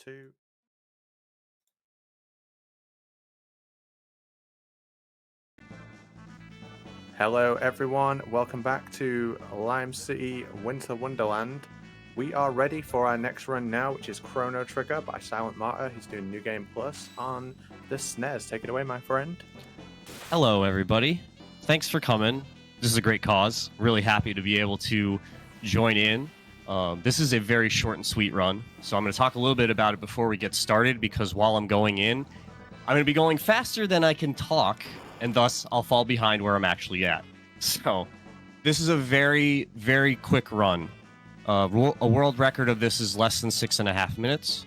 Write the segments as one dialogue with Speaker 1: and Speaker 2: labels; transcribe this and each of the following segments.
Speaker 1: 2. Hello everyone, welcome back to Lime City Winter Wonderland. We are ready for our next run now, which is Chrono Trigger by SilentMartyr. He's doing New Game Plus on the SNES. Take it away, my friend.
Speaker 2: Hello everybody. Thanks for coming. This is a great cause. Really happy to be able to join in. This is a very short and sweet run, so I'm going to talk a little bit about it before we get started, because while I'm going in, I'm going to be going faster than I can talk, and thus I'll fall behind where I'm actually at. So this is a very, very quick run. A world record of this is less than 6.5 minutes.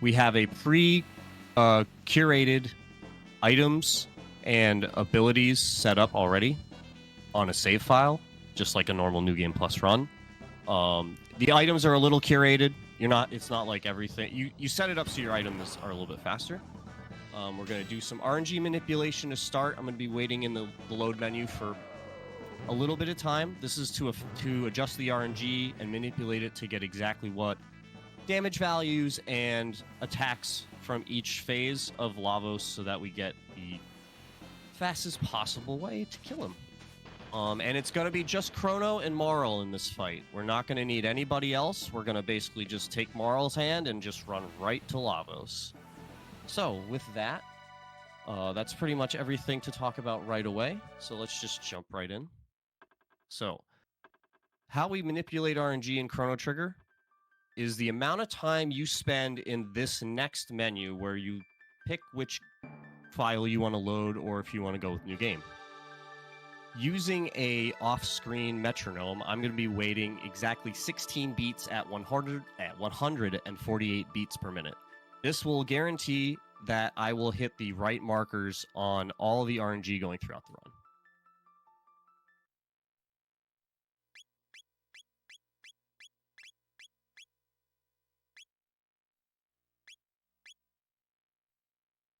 Speaker 2: We have a pre-curated items and abilities set up already on a save file, just like a normal New Game Plus run. The items are a little curated. It's not like everything. You set it up so your items are a little bit faster. We're going to do some RNG manipulation to start. I'm going to be waiting in the load menu for a little bit of time. This is to adjust the RNG and manipulate it to get exactly what damage values and attacks from each phase of Lavos, so that we get the fastest possible way to kill him. And it's going to be just Chrono and Marl in this fight. We're not going to need anybody else. We're going to basically just take Marl's hand and just run right to Lavos. So with that, that's pretty much everything to talk about right away. So let's just jump right in. So how we manipulate RNG in Chrono Trigger is the amount of time you spend in this next menu where you pick which file you want to load, or if you want to go with new game. Using a off-screen metronome, I'm going to be waiting exactly 16 beats at 148 beats per minute. This will guarantee that I will hit the right markers on all the RNG going throughout the run.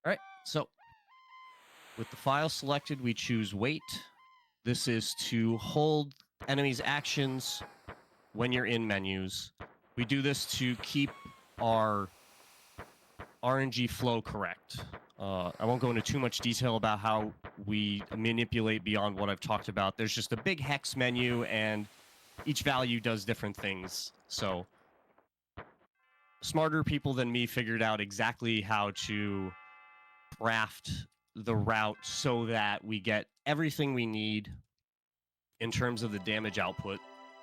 Speaker 2: All right, so with the file selected, we choose wait. This is to hold enemies' actions when you're in menus. We do this to keep our RNG flow correct. I won't go into too much detail about how we manipulate beyond what I've talked about. There's just a big hex menu, and each value does different things. So smarter people than me figured out exactly how to craft the route so that we get everything we need in terms of the damage output,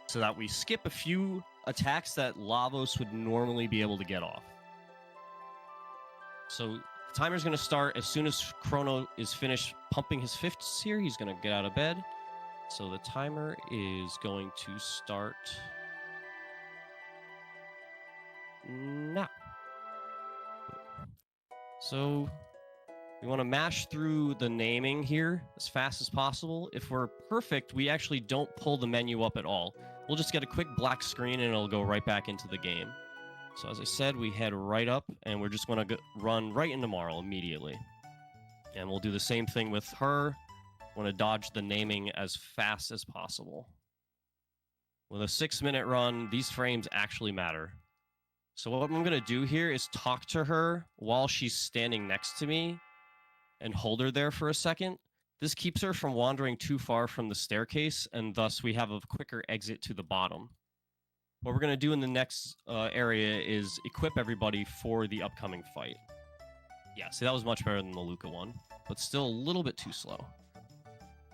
Speaker 2: so that we skip a few attacks that Lavos would normally be able to get off. So the timer's going to start as soon as Chrono is finished pumping his fists here. He's going to get out of bed. So the timer is going to start now. So we want to mash through the naming here as fast as possible. If we're perfect, we actually don't pull the menu up at all. We'll just get a quick black screen and it'll go right back into the game. So as I said, we head right up, and we're just going to run right into Marl immediately. And we'll do the same thing with her. Want to dodge the naming as fast as possible. With a 6-minute run, these frames actually matter. So what I'm going to do here is talk to her while she's standing next to me and hold her there for a second. This keeps her from wandering too far from the staircase, and thus we have a quicker exit to the bottom. What we're going to do in the next area is equip everybody for the upcoming fight. Yeah, see, that was much better than the Luca one, but still a little bit too slow.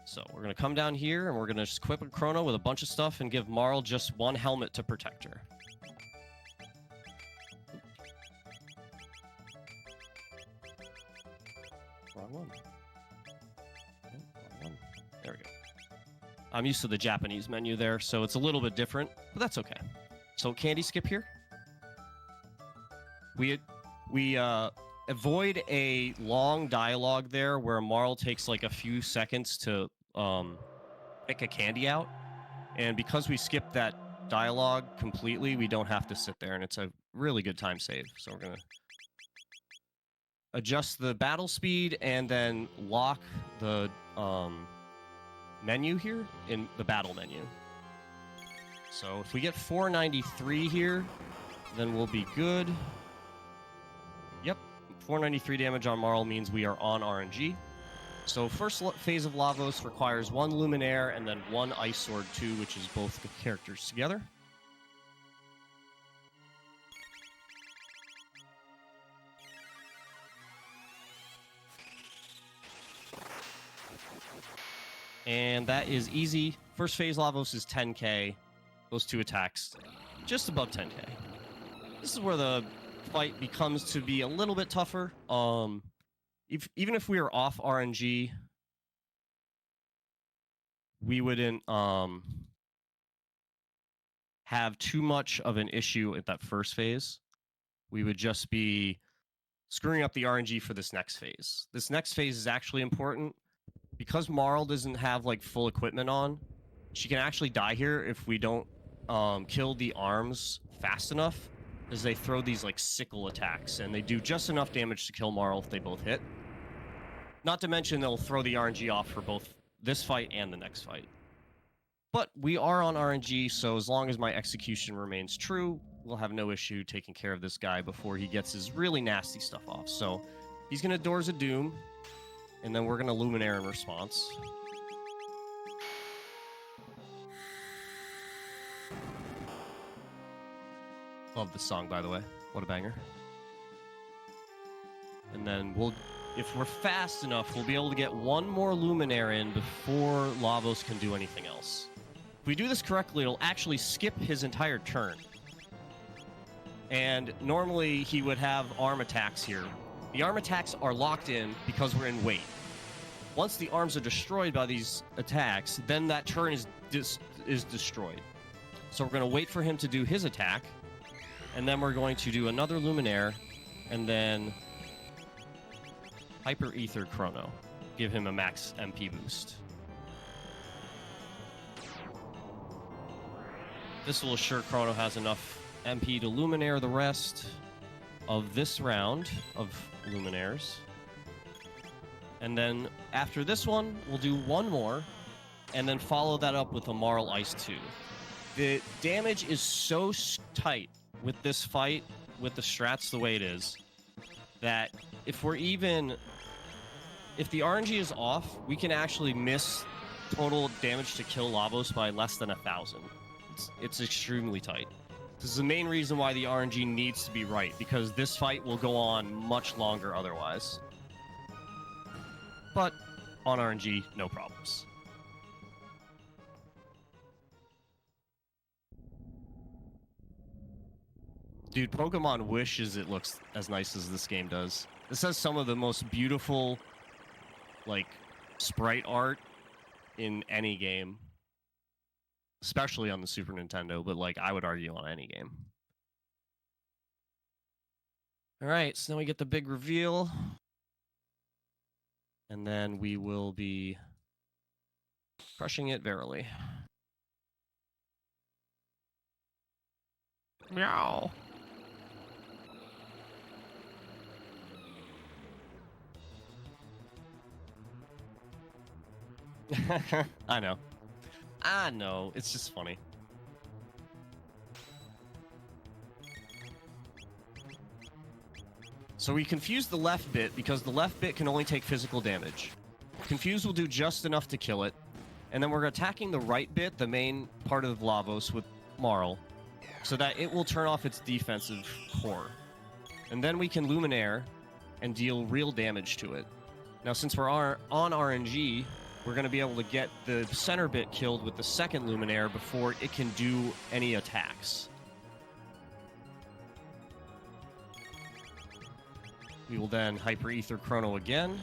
Speaker 2: So we're going to come down here, and we're going to just equip a Chrono with a bunch of stuff and give Marl just one helmet to protect her. Wrong one. Oh, wrong one. There we go. I'm used to the Japanese menu there, so it's a little bit different, but that's okay. So candy skip here. We avoid a long dialogue there where Marl takes like a few seconds to pick a candy out, and because we skipped that dialogue completely, we don't have to sit there, and it's a really good time save. So we're gonna adjust the battle speed and then lock the menu here in the battle menu. So if we get 493 here, then we'll be good. Yep, 493 damage on Marl means we are on RNG. So first phase of Lavos requires 1 Luminaire and then 1 Ice Sword 2, which is both the characters together. And that is easy. First phase Lavos is 10k. Those 2 attacks, just above 10k. This is where the fight becomes to be a little bit tougher. Even if we were off RNG, we wouldn't have too much of an issue at that first phase. We would just be screwing up the RNG for this next phase. This next phase is actually important because Marl doesn't have like full equipment on. She can actually die here if we don't kill the arms fast enough, as they throw these like sickle attacks, and they do just enough damage to kill Marl if they both hit. Not to mention they'll throw the RNG off for both this fight and the next fight. But we are on RNG, so as long as my execution remains true, we'll have no issue taking care of this guy before he gets his really nasty stuff off. So he's going to Doors of Doom, and then we're going to Luminaire in response. Love this song, by the way. What a banger. And then if we're fast enough, we'll be able to get 1 more Luminaire in before Lavos can do anything else. If we do this correctly, it'll actually skip his entire turn. And normally he would have arm attacks here. The arm attacks are locked in because we're in wait. Once the arms are destroyed by these attacks, then that turn is destroyed. So we're going to wait for him to do his attack, and then we're going to do another Luminaire, and then Hyper Ether Chrono. Give him a max MP boost. This will assure Chrono has enough MP to Luminaire the rest of this round of Luminaires. And then after this one, we'll do 1 more, and then follow that up with a Marl Ice 2. The damage is so tight with this fight, with the strats the way it is, that if the RNG is off, we can actually miss total damage to kill Lavos by less than 1,000. It's extremely tight. This is the main reason why the RNG needs to be right, because this fight will go on much longer otherwise. But on RNG, no problems. Dude, Pokemon wishes it looks as nice as this game does. This has some of the most beautiful, like, sprite art in any game. Especially on the Super Nintendo, but, like, I would argue on any game. Alright, so then we get the big reveal. And then we will be crushing it verily. Meow. I know. It's just funny. So we confuse the left bit because the left bit can only take physical damage. Confuse will do just enough to kill it. And then we're attacking the right bit, the main part of Lavos with Marl, so that it will turn off its defensive core. And then we can Luminaire and deal real damage to it. Now, since we're on RNG, we're going to be able to get the center bit killed with the second Luminaire before it can do any attacks. We will then Hyper Ether Chrono again.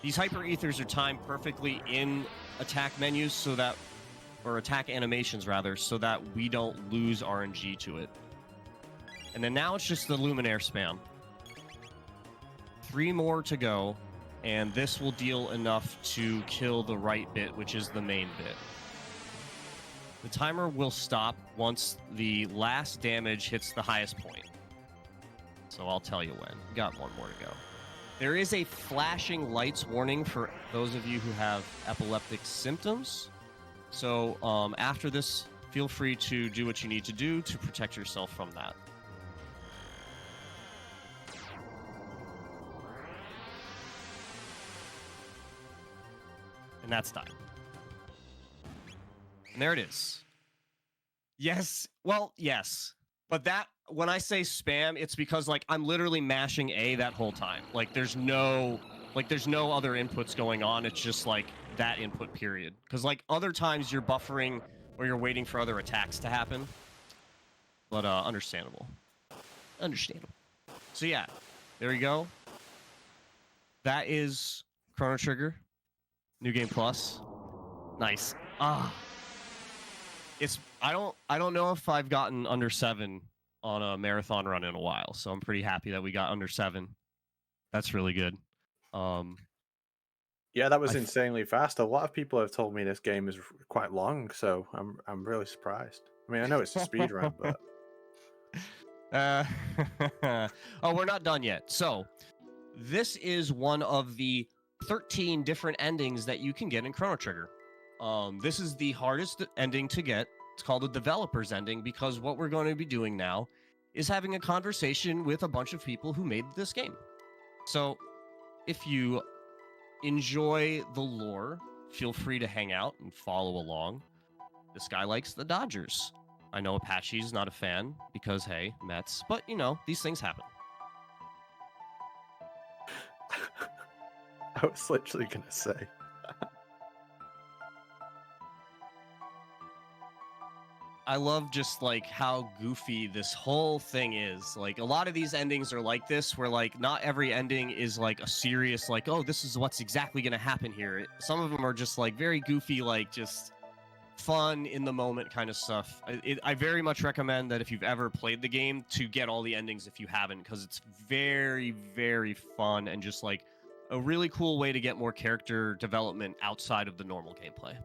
Speaker 2: These Hyper Ethers are timed perfectly in attack menus or attack animations rather, so that we don't lose RNG to it. And then now it's just the Luminaire spam. 3 more to go. And this will deal enough to kill the right bit, which is the main bit. The timer will stop once the last damage hits the highest point. So I'll tell you when. We got 1 more to go. There is a flashing lights warning for those of you who have epileptic symptoms. So after this, feel free to do what you need to do to protect yourself from that. And that's time. And there it is. Yes. Well, yes. But that, when I say spam, it's because, like, I'm literally mashing A that whole time. Like, there's no other inputs going on. It's just, like, that input, period. Because, like, other times you're buffering or you're waiting for other attacks to happen. But, understandable. Understandable. So, yeah. There we go. That is Chrono Trigger. New Game Plus. Nice. I don't know if I've gotten under 7 on a marathon run in a while, so I'm pretty happy that we got under 7. That's really good.
Speaker 1: Yeah, that was insanely fast. A lot of people have told me this game is quite long, so I'm really surprised. I mean, I know it's a speed run, but
Speaker 2: oh, we're not done yet. So, this is one of the 13 different endings that you can get in Chrono Trigger. This is the hardest ending to get. It's called the developer's ending because what we're going to be doing now is having a conversation with a bunch of people who made this game. So, if you enjoy the lore, feel free to hang out and follow along. This guy likes the Dodgers. I know Apache's not a fan because, hey, Mets, but, you know, these things happen.
Speaker 1: I was literally going to say.
Speaker 2: I love just, like, how goofy this whole thing is. Like, a lot of these endings are like this, where, like, not every ending is, like, a serious, like, oh, this is what's exactly going to happen here. Some of them are just, like, very goofy, like, just fun in the moment kind of stuff. I very much recommend that if you've ever played the game to get all the endings if you haven't, because it's very, very fun and just, like, a really cool way to get more character development outside of the normal gameplay.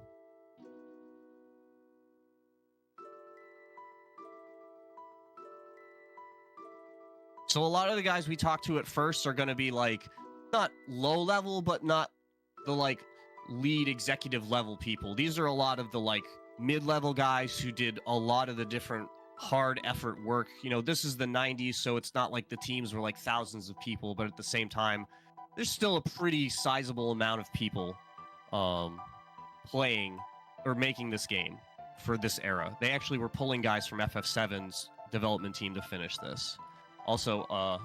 Speaker 2: So a lot of the guys we talk to at first are going to be, like, not low level, but not the, like, lead executive level people. These are a lot of the, like, mid-level guys who did a lot of the different hard effort work. You know, this is the 90s, so it's not like the teams were, like, thousands of people, but at the same time, there's still a pretty sizable amount of people playing or making this game for this era. They actually were pulling guys from FF7's development team to finish this. Also,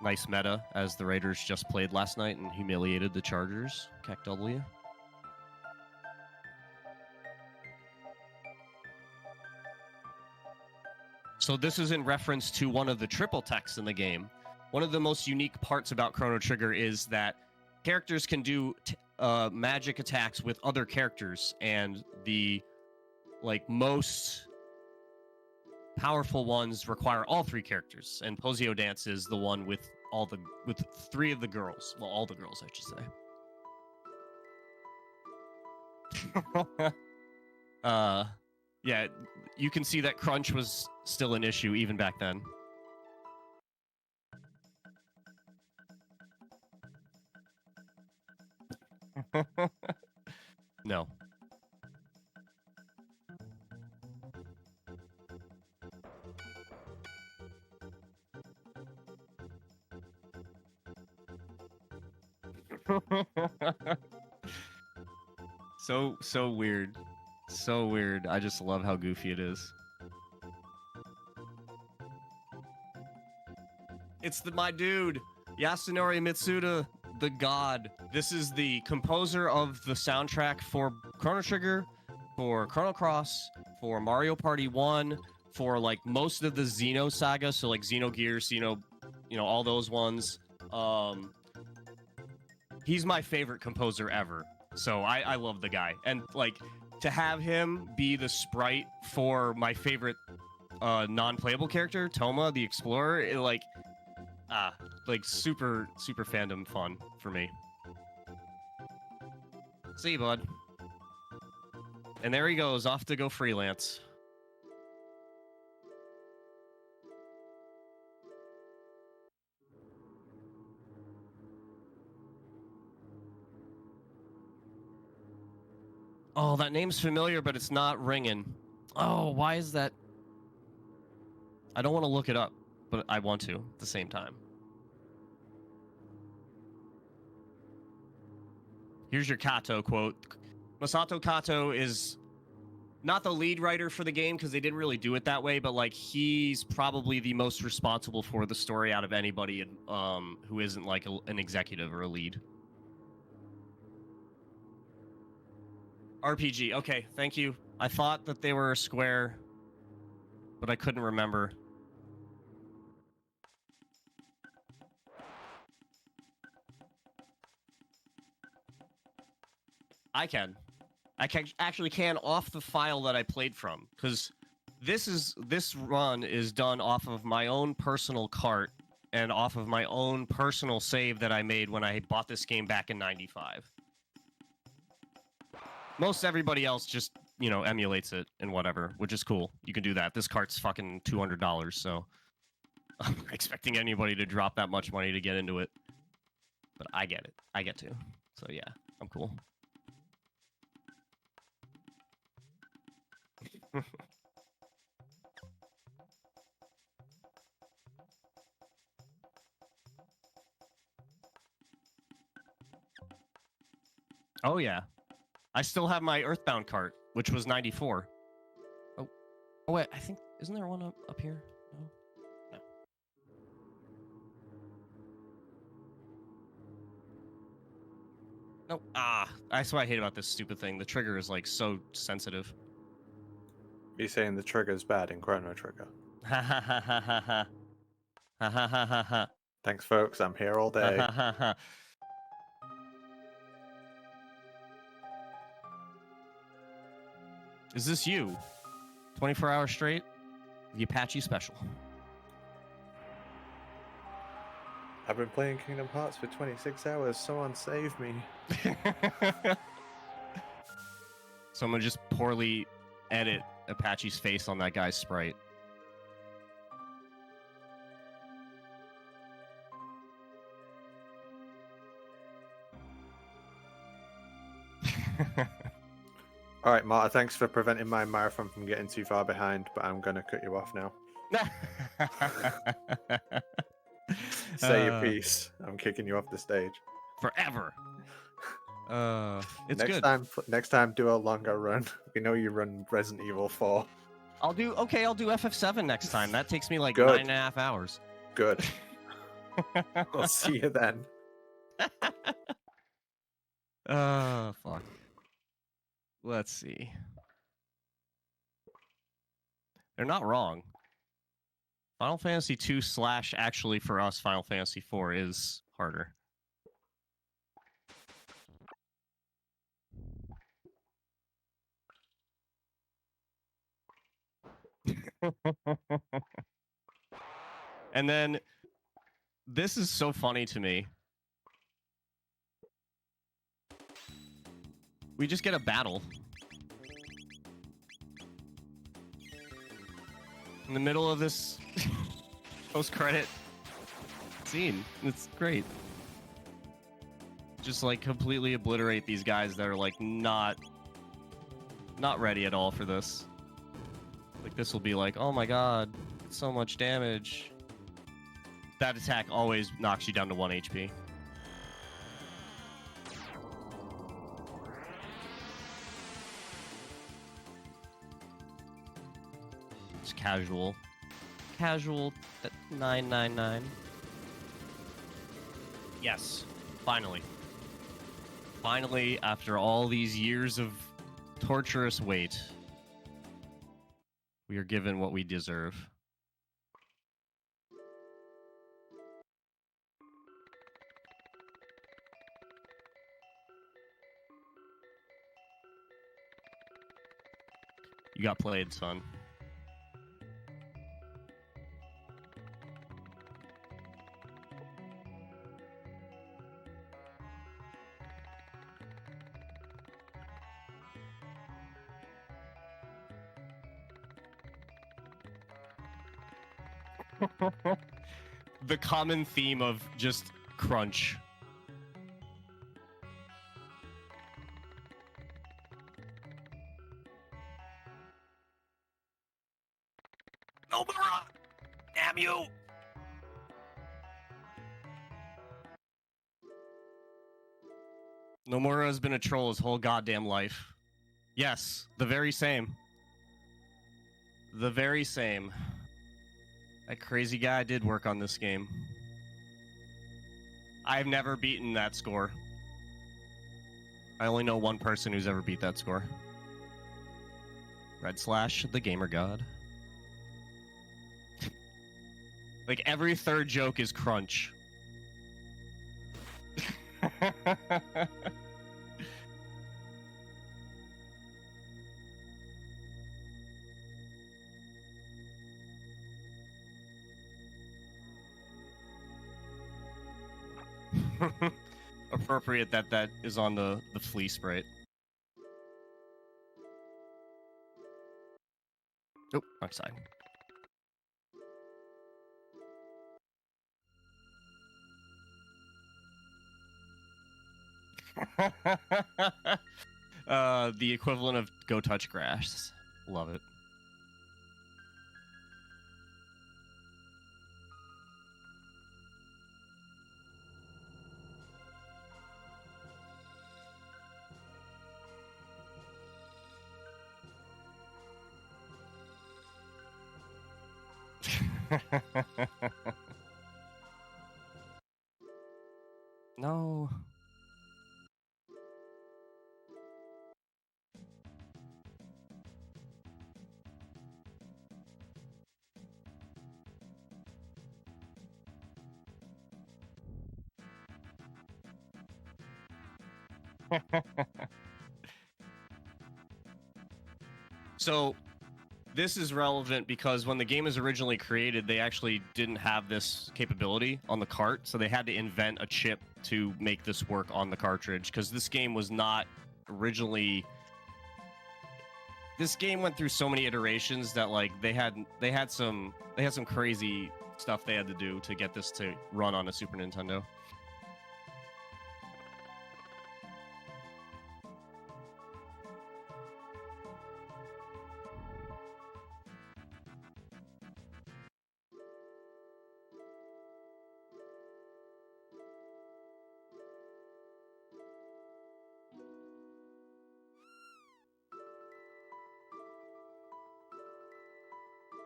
Speaker 2: nice meta, as the Raiders just played last night and humiliated the Chargers. Keck W. So this is in reference to one of the triple techs in the game. One of the most unique parts about Chrono Trigger is that characters can do magic attacks with other characters, and the, like, most powerful ones require all 3 characters, and Posio Dance is the one with 3 of the girls. Well, all the girls, I should say. Yeah, you can see that crunch was still an issue even back then. No. So weird. So weird. I just love how goofy it is. It's my dude, Yasunori Mitsuda, the god. This is the composer of the soundtrack for Chrono Trigger, for Chrono Cross, for Mario Party 1, for, like, most of the Xeno saga, so, like, Xenogears, all those ones. He's my favorite composer ever, so I love the guy. And, like, to have him be the sprite for my favorite non-playable character, Toma, the Explorer, super fandom fun for me. See you, bud. And there he goes, off to go freelance. Oh, that name's familiar, but it's not ringing. Oh, why is that? I don't want to look it up, but I want to at the same time. Here's your Kato quote. Masato Kato is not the lead writer for the game because they didn't really do it that way, but like he's probably the most responsible for the story out of anybody who isn't like an executive or a lead. RPG. Okay, thank you. I thought that they were a square, but I couldn't remember. I actually can off the file that I played from, because this run is done off of my own personal cart and off of my own personal save that I made when I bought this game back in '95. Most everybody else just, you know, emulates it and whatever, which is cool. You can do that. This cart's fucking $200, so I'm not expecting anybody to drop that much money to get into it. But I get it. I get to. So yeah, I'm cool. Oh yeah. I still have my Earthbound cart, which was 94. Oh wait, I think, isn't there one up here? No. No. Nope. That's what I hate about this stupid thing. The trigger is like so sensitive.
Speaker 1: You're saying the trigger's bad in Chrono Trigger?
Speaker 2: Ha ha ha ha ha ha. Ha ha ha ha ha.
Speaker 1: Thanks, folks. I'm here all day.
Speaker 2: Ha ha ha. Is this you? 24 hours straight? The Apache Special.
Speaker 1: I've been playing Kingdom Hearts for 26 hours. Someone save me.
Speaker 2: Someone just poorly edit Apache's face on that guy's sprite.
Speaker 1: All right, Marta, thanks for preventing my marathon from getting too far behind, but I'm going to cut you off now. Say your piece. I'm kicking you off the stage.
Speaker 2: Forever. It's
Speaker 1: next
Speaker 2: good.
Speaker 1: Next time, do a longer run. We know you run Resident Evil 4.
Speaker 2: I'll do FF7 next time. That takes me like
Speaker 1: Good.
Speaker 2: 9.5 hours.
Speaker 1: Good. I'll see you then.
Speaker 2: Fuck. Let's see. They're not wrong. Final Fantasy 2 / actually for us, Final Fantasy 4 is harder. And then this is so funny to me. We just get a battle in the middle of this post-credit scene. It's great. Just like completely obliterate these guys that are like not ready at all for this. Like this will be like, oh my god, so much damage. That attack always knocks you down to 1 HP. It's casual. Casual at 999. Yes, finally. Finally, after all these years of torturous wait, we are given what we deserve. You got played, son. The common theme of just crunch. Nobara! Damn you! Nomura has been a troll his whole goddamn life. Yes, the very same. The very same. That crazy guy did work on this game. I've never beaten that score. I only know one person who's ever beat that score. Red Slash, the gamer god. Like, every third joke is crunch. Appropriate that is on the flea sprite. Oh, wrong side. The equivalent of go touch grass. Love it. No. So, this is relevant because when the game was originally created, they actually didn't have this capability on the cart, so they had to invent a chip to make this work on the cartridge, because this game was not originally... This game went through so many iterations that, like, they had some crazy stuff they had to do to get this to run on a Super Nintendo.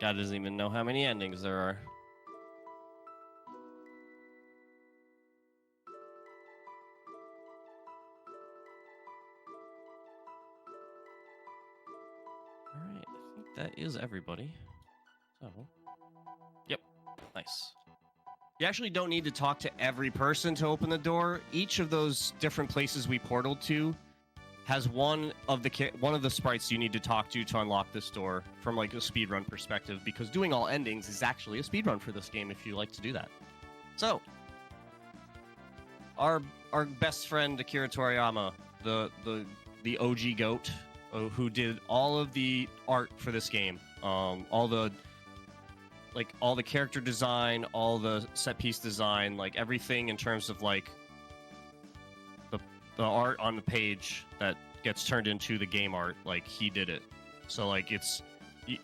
Speaker 2: God doesn't even know how many endings there are. Alright, I think that is everybody. So, yep, nice. You actually don't need to talk to every person to open the door. Each of those different places we portaled to has one of the sprites you need to talk to unlock this door from like a speedrun perspective, because doing all endings is actually a speedrun for this game if you like to do that. So, our best friend Akira Toriyama, the OG GOAT, who did all of the art for this game, all the character design, all the set piece design, like everything in terms of like the art on the page that gets turned into the game art, like he did it. So like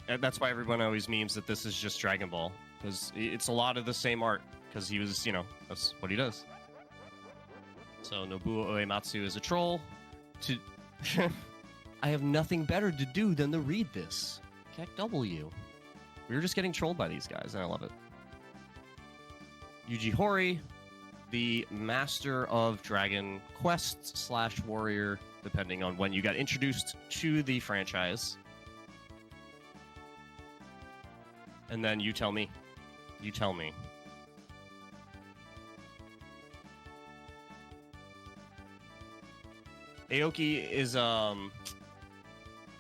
Speaker 2: that's why everyone always memes that this is just Dragon Ball, because it's a lot of the same art, because he was, that's what he does. So Nobuo Uematsu is a troll. I have nothing better to do than to read this. Heck W. We were just getting trolled by these guys, and I love it. Yuji Horii, the master of Dragon Quest / Warrior, depending on when you got introduced to the franchise. And then you tell me. You tell me. Aoki is, I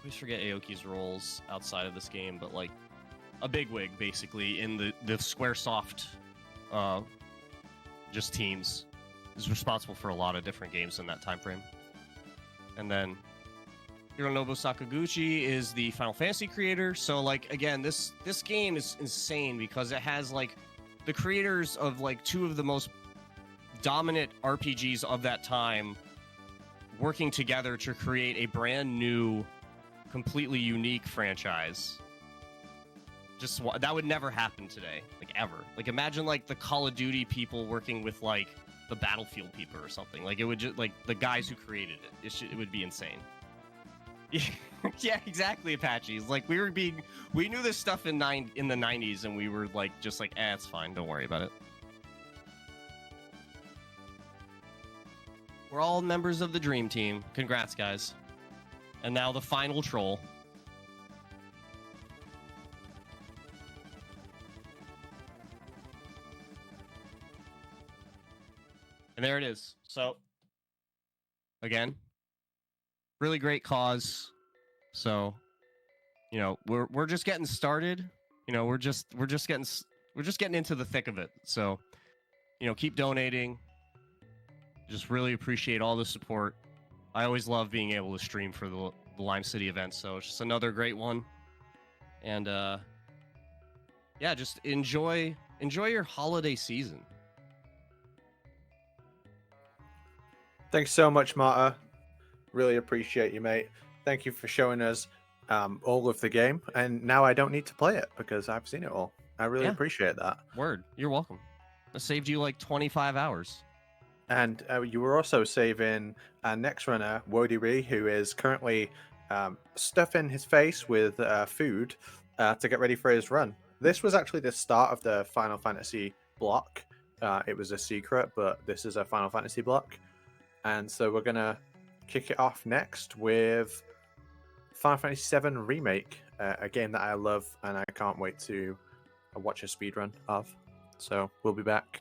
Speaker 2: always forget Aoki's roles outside of this game, but like a bigwig, basically, in the Squaresoft just teams. Is responsible for a lot of different games in that time frame. And then Hironobu Sakaguchi is the Final Fantasy creator. So like, again, this game is insane because it has like the creators of like two of the most dominant RPGs of that time working together to create a brand new, completely unique franchise. Just that would never happen today, like ever. Like imagine like the Call of Duty people working with like the Battlefield people or something. Like it would just like the guys who created it. It would be insane. Yeah, exactly, Apaches. Like we knew this stuff in the 90s, and we were like, just like, it's fine, don't worry about it. We're all members of the dream team. Congrats, guys. And now the final troll. And there it is. So, again, really great cause. So, you know, we're just getting started. You know, we're just getting into the thick of it. So, you know, keep donating. Just really appreciate all the support. I always love being able to stream for the Lime City events. So it's just another great one. And yeah, just enjoy your holiday season.
Speaker 1: Thanks so much, Martyr. Really appreciate you, mate. Thank you for showing us all of the game. And now I don't need to play it because I've seen it all. I really appreciate that.
Speaker 2: Word. You're welcome. That saved you like 25 hours.
Speaker 1: And you were also saving our next runner, Wodiri, who is currently stuffing his face with food to get ready for his run. This was actually the start of the Final Fantasy block. It was a secret, but this is a Final Fantasy block. And so we're going to kick it off next with Final Fantasy VII Remake, a game that I love and I can't wait to watch a speedrun of. So we'll be back.